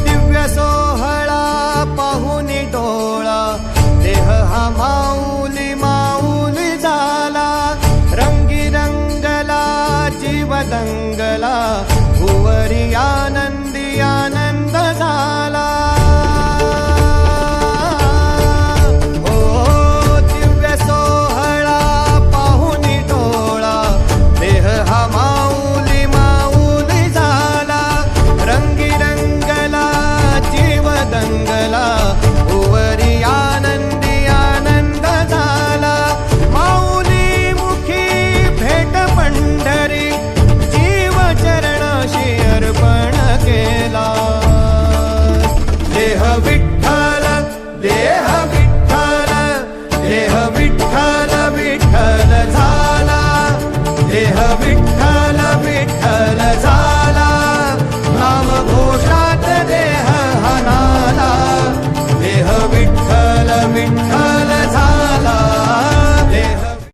दिव्य सोहळा पाहून डोळा देह हा माऊली माऊली झाला रंगी रंगला जीव दंगला भुवरिया